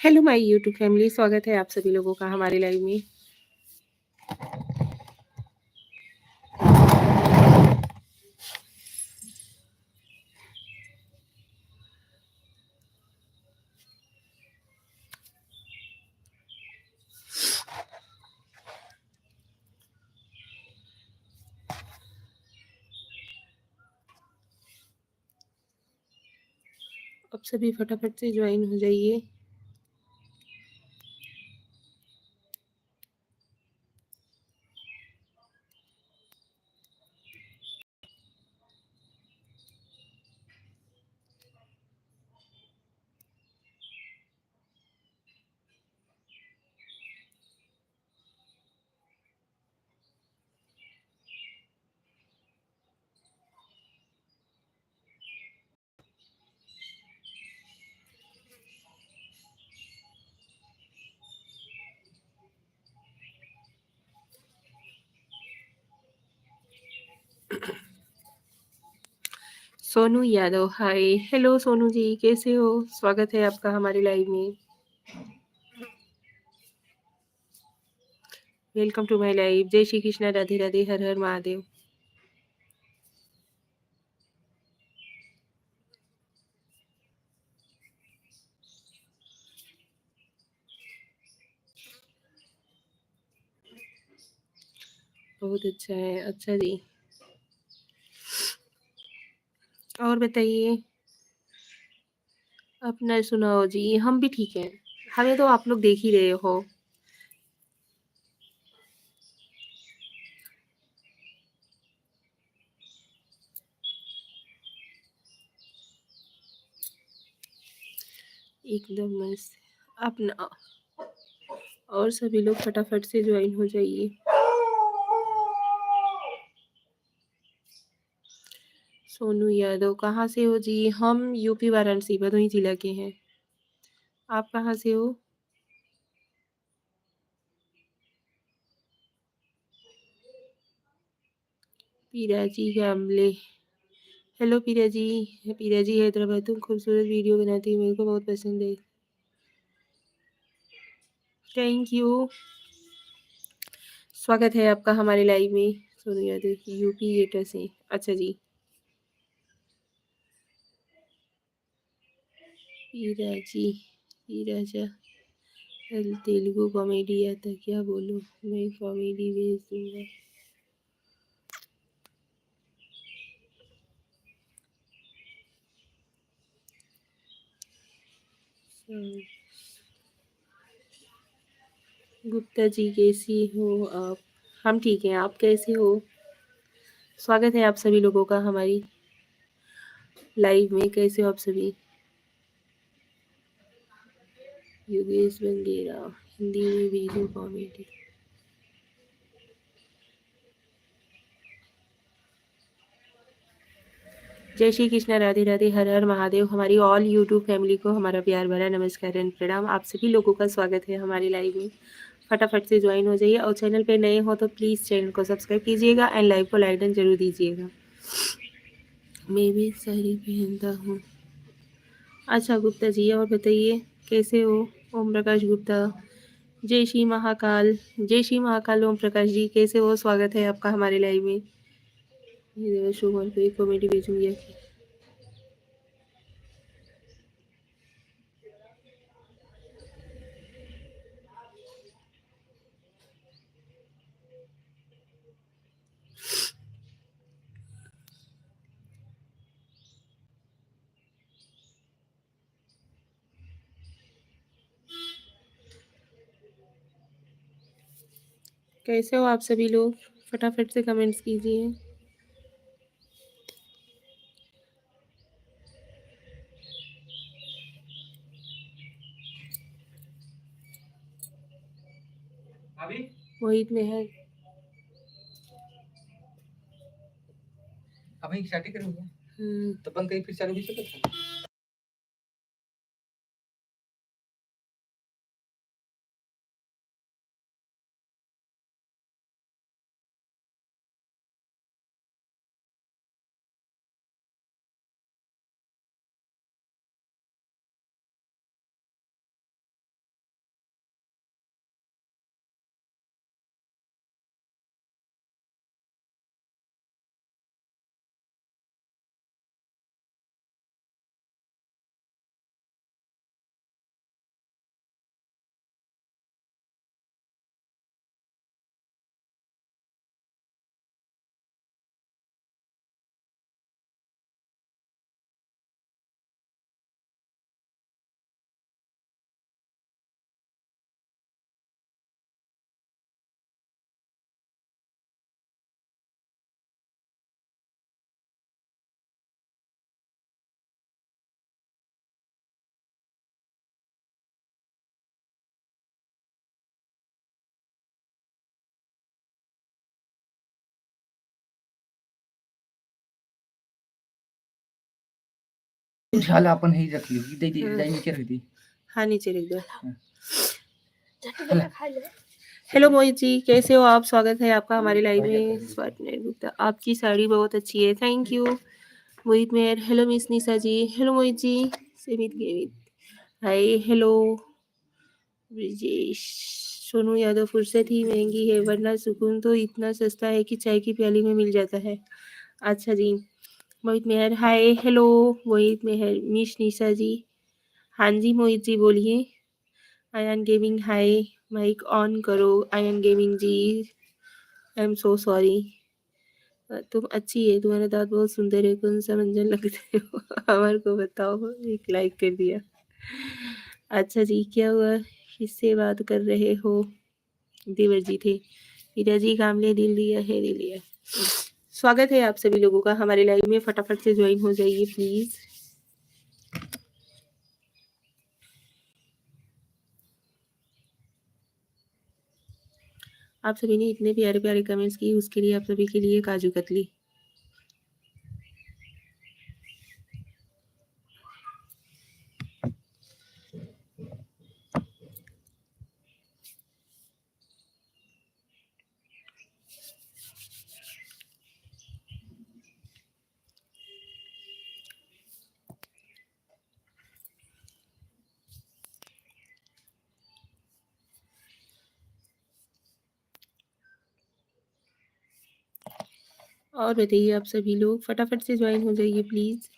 Hello my YouTube family, स्वागत है आप सभी लोगों का हमारे लाइव में। अब सभी फटाफट से ज्वाइन हो जाइए। सोनू यादव, हाय। हेलो सोनू जी, कैसे हो? स्वागत है आपका हमारे लाइव में। Welcome to my live. जय श्री कृष्णा, राधे राधे, हर हर महादेव। बहुत अच्छा है। अच्छा जी, और बताइए, अपना सुनाओ जी। हम भी ठीक हैं। हमें तो आप लोग देख ही रहे हो। एकदम मस्त। अपना और सभी लोग फटाफट से ज्वाइन हो जाइए। सोनू यादव, कहाँ से हो जी? हम यूपी वाराणसी भदोही जिला के हैं। आप कहाँ से हो? पीराजी गामले। हेलो पीरा जी। पीरा जी हैदराबाद, तुम खूबसूरत वीडियो बनाती हो, मेरे को बहुत पसंद है। Thank you. स्वागत है आपका हमारे लाइव में। सोनू यादव यूपी एटा से। अच्छा जी। पीरा जी, पीरा जा तेलुगु कॉमेडी आता क्या बोलो, मैं कॉमेडी भेज दूंगा। गुप्ता जी कैसी हो आप? हम ठीक हैं, आप कैसे हो? स्वागत है आप सभी लोगों का हमारी लाइव में। कैसे हो आप सभी? योगेश बंगेरा, हिंदी में वीडियो कॉमेडी। जय श्री कृष्णा, राधे राधे, हर हर महादेव। हमारी ऑल यूट्यूब फैमिली को हमारा प्यार भरा नमस्कार एंड प्रणाम। आप सभी लोगों का स्वागत है हमारी लाइव में। फटाफट से ज्वाइन हो जाइए और चैनल पे नए हो तो प्लीज़ चैनल को सब्सक्राइब कीजिएगा एंड लाइव को लाइक जरूर दीजिएगा। मैं भी साड़ी पहनता हूँ। अच्छा गुप्ता जी, और बताइए कैसे हो? ओम प्रकाश गुप्ता, जय श्री महाकाल। जय श्री महाकाल ओम प्रकाश जी, कैसे हो? स्वागत है आपका हमारे लाइव में। ये शोभन को एक कॉमेडी भेजूंगी। कैसे हो आप सभी लोग? फटाफट से कमेंट्स कीजिए। मोहित मेहर, अभी स्टार्ट करूंगा तो अपन कहीं फिर चालू भी सकते हैं। झाला अपन ही रख ली दे दी हाँ। जाई नीचे रख दी। हाँ नीचे लिख दो। हला हेलो मोहित जी, कैसे हो आप? स्वागत है आपका हमारे लाइव में। स्वाति गुप्ता, आपकी साड़ी बहुत अच्छी है, thank you. Mohit Mehar, hello miss Nisha ji, hello Mohit ji. सेमित गेमित, हाय हेलो। ब्रिजेश, सोनू यादव, फुर्सत ही महंगी है वरना सुकून तो इतना सस्ता है कि चाय की प्याली में मिल जाता है। अच्छा जी। मोहित मेहर, हाय हेलो। मोहित मेहर, मिस निशा जी, हाँ जी मोहित जी बोलिए। Ayan gaming, hi. Mike on करो Ayan gaming ji. I am so sorry. तुम अच्छी है, तुम्हारे दांत बहुत सुंदर है, कौन सा मंजन लगते हो? हमारे को बताओ, एक लाइक कर दिया। अच्छा जी, क्या हुआ? किससे बात कर रहे हो? देवर जी थे। हीरा जी, कामले दिल दिया है, दिल दिया। स्वागत है आप सभी लोगों का हमारे लाइव में, फटाफट से ज्वाइन हो जाइए प्लीज। आप सभी ने इतने प्यारे प्यारे कमेंट्स किए, उसके लिए आप सभी के लिए काजू कतली। और बताइए आप सभी लोग, फटाफट से ज्वाइन हो जाइए प्लीज।